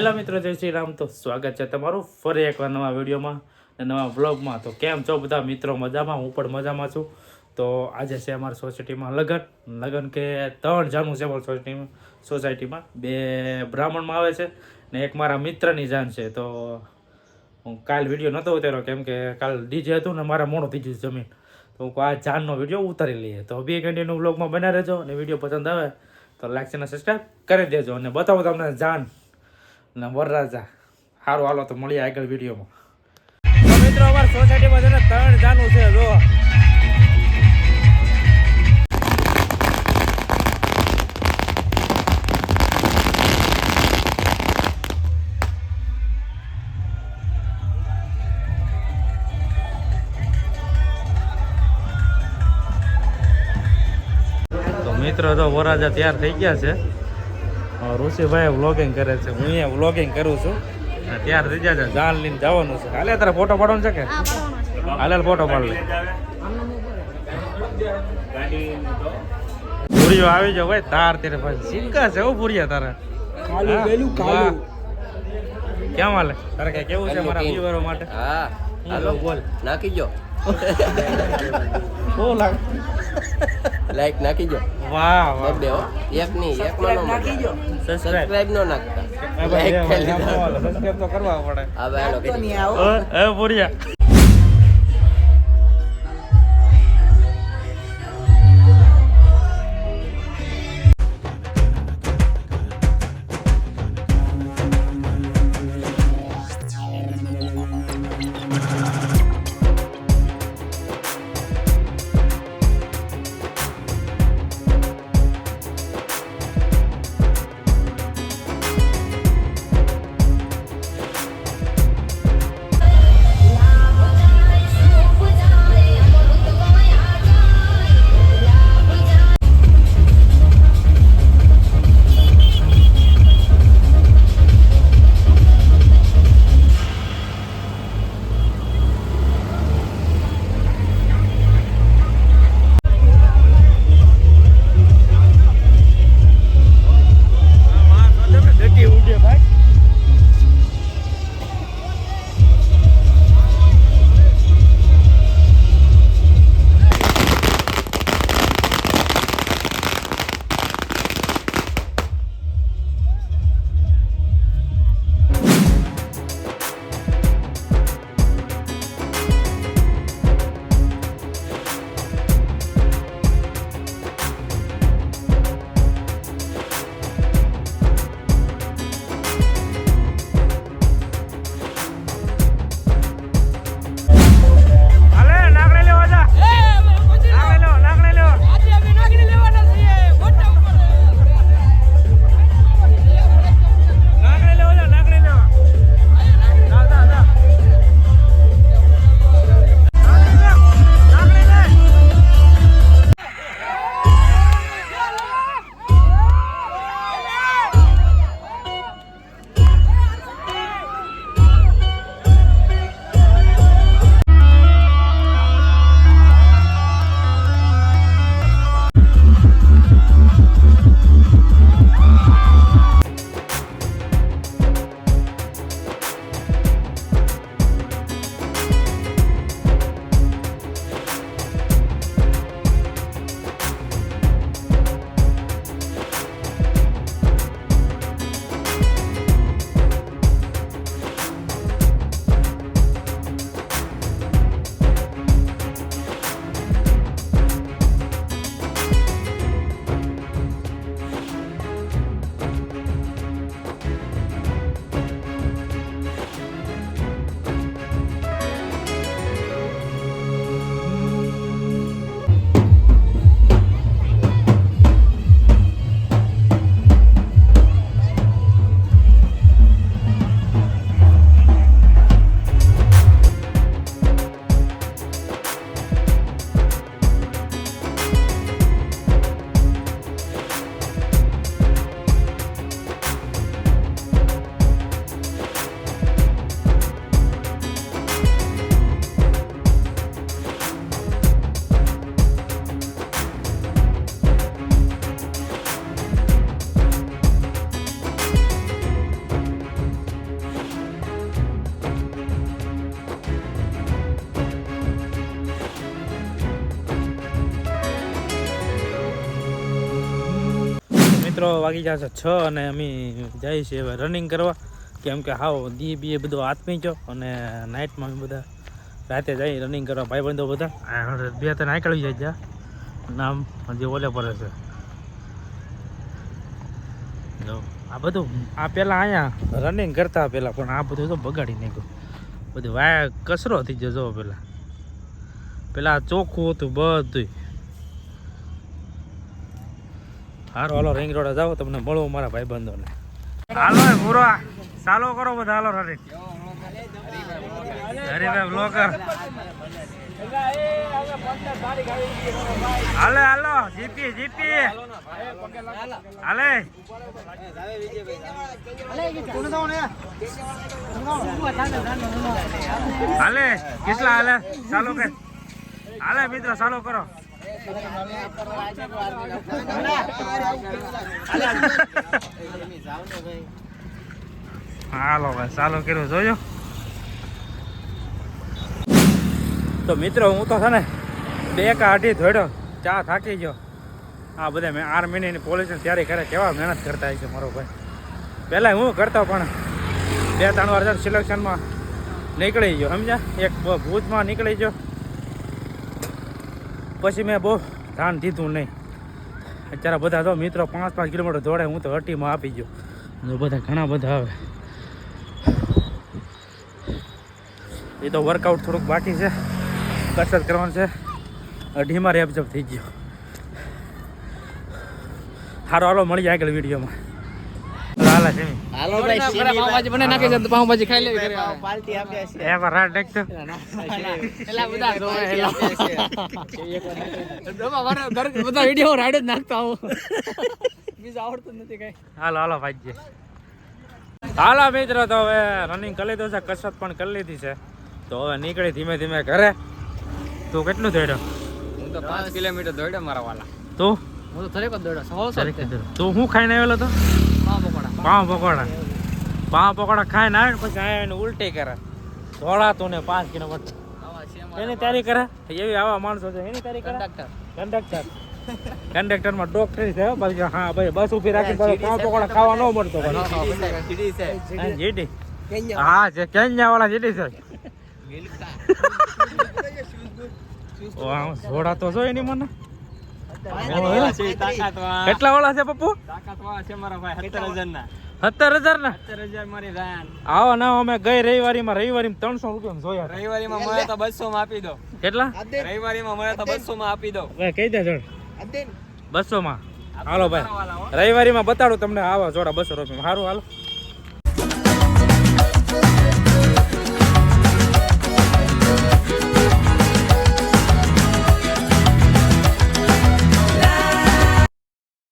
Hello મિત્રો, જય શ્રી રામ. તો સ્વાગત છે તમારું ફરી એકવાર નવા વિડીયોમાં અને નવા વ્લોગમાં. તો કેમ છો બધા મિત્રો? મજામાં? હું પણ મજામાં છું. તો આજે છે અમારી સોસાયટીમાં લગન કે 3 જાનું છે અમારી સોસાયટીમાં. 2 બ્રાહ્મણમાં આવે છે ને એક મારા મિત્રની જાન છે. તો હું કાલ વિડીયો નહોતો ઉતાર્યો કેમ કે કાલ ડીજે હતું ને મારા મોડું થઈ ગયું જમીન. તો હું આ જાનનો વિડીયો ઉતારી લઈએ. તો બી કન્ટિન્યુ વ્લોગમાં બના રહેજો અને વિડીયો પસંદ આવે તો લાઈક અને સબસ્ક્રાઈબ કરી દેજો અને બતાવો તમને જાન ને વરરાજા. સારું, હાલો તો મળીએ આગળ વિડીયોમાં. તો મિત્રો, અમારી સોસાયટીમાં છે ને 3 જાનું છે. જો તો મિત્રો, તો વરરાજા તૈયાર થઈ ગયા છે. ઋષિભાઈ વ્લોગિંગ કરે છે, હું અહીંયા વ્લોગિંગ કરું છું. તૈયાર થઈ ગયા છે, જાન લઈને જવાનું છે. હાલે તારે ફોટો પાડવાનો છે કે? હાલે ફોટો પાડ લે. પૂરીઓ આવી જાવ ભાઈ, તાર તેરે પાસે સિક્કા છે. હું પૂરીયા તારે કેમ હાલે? તારે કઈ કેવું છે મારા વ્યુઅરો માટે? હા, હાલો બોલ. નાખી જો. શું લાગે? લાઈક નાખી જો. વાહ વાહ. બે હો, એક નહીં, એક માં નાખી જો. સબસ્ક્રાઇબ સબસ્ક્રાઇબ નો નાખતા. સબસ્ક્રાઇબ તો કરવા પડે. હવે હાલો કે એ પૂરીયા મિત્રો વાગી જશે 6 અને અમે જઈએ છીએ હવે રનિંગ કરવા, કેમ કે હાવ દી બી બધો આથમી ગયો અને નાઇટમાં અમે બધા રાતે જઈ રનિંગ કરવા ભાઈબંધો બધા 2-3 નીકળી જાય જ્યાં નામ હજી ઓલે પડે છે. જો આ બધું આ પહેલાં અહીંયા રનિંગ કરતા પહેલાં, પણ આ બધું તો બગાડી નાખ્યું, બધું વાય કચરો થઈ ગયો. જો પેલા ચોખ્ખું હતું બધું. હારો હાલો રિંગ રોડ જાઓ, તમને મળવું મારા ભાઈબંધોને. હાલો પૂરો ચાલો કરો બધા, હાલો રનિંગ. હરીભાઈ બ્લોગર હાલે હાલો જીપી હાલે હાલે કેટલા હાલે ચાલો કે હાલે મિત્રો ચાલો કરો. હાલો ભાઈ ચાલો કર્યું જોયો. તો મિત્રો હું તો છે ને 2 કે 2.5 ધોડ્યો, ચા થાકી ગયો. આ બધા મેં આર્મીની પોલીસની તૈયારી કરે, કેવા મહેનત કરતા હોય છે મારો ભાઈ. પહેલાં હું કરતો પણ 2-3 વાર સિલેક્શનમાં નીકળી ગયો, સમજ્યા. એક ભુજમાં નીકળી ગયો, પછી મેં બહુ ધ્યાન દીધું નહીં. અત્યારે બધા તો મિત્રો 5-5 કિલોમીટર દોડે, હું તો હટીમાં આપી ગયો. બધા ઘણા બધા આવે. એ તો વર્કઆઉટ થોડુંક બાકી છે, કસરત કરવાનું છે. 2.5માં રેપજપ થઈ ગયો. હારો હાલો મળી જાય આગળ વિડીયોમાં. હાલા છે હાલો ભાઈ પાવભાજી બને નાખી છે તો પાવભાજી ખાઈ લેવી કરે પાર્ટી આપે છે એમાં રાત દેખતો એલા બધા જોવે એલા દોમા વારે ઘર બધા વિડિયો રાડ જ નાખતા આવો બીજું આવડતું નથી કઈ. હાલો હાલો ભાઈજી. હાલો મિત્રો, તો હવે રનિંગ કરી લીધું છે, કસરત પણ કરી લીધી છે, તો હવે નીકળી ધીમે ધીમે ઘરે. તું કેટલું દોડ્યો? હું તો 5 કિલોમીટર દોડ્યો મારા વાલા. તું? હું તો થરેક જ દોડ્યો 100 તું શું ખાઈને આવેલો તો? પાવ પકોડા. પાવ પકોડા ખાઈને આવે ને પછી આવીને ઉલટી કરે, દોડાતું ને 5 કિલોમીટર એની તૈયારી કરે. એવી આવા માણસો છે, એની તૈયારી કરે. કંડક્ટરમાં ડોક્ટરી છે પછી. હા ભાઈ બસ ઊભી રાખીને પાવ પકોડા ખાવા ન મળતો. જીડી હા છે કેન્યા વાળા જીડી છે. જોડા તો જો એની મને કેટલા વાળા છે પપ્પુ? 17,000 ના. 17,000 ના? 17,000 મારી રાન. આવો ના અમે ગઈ રવિવારીમાં 300 રૂપિયા જોયા. રવિવારીમાં મળે તો 200 માં આપી દો. કેટલા? રવિવારીમાં મળે તો 200 માં આપી દો. ભાઈ કહી દે જોડ 200 માં. હાલો ભાઈ રવિવારીમાં બતાડું તમને આવા જોડા 200 રૂપિયા. સારું હાલો.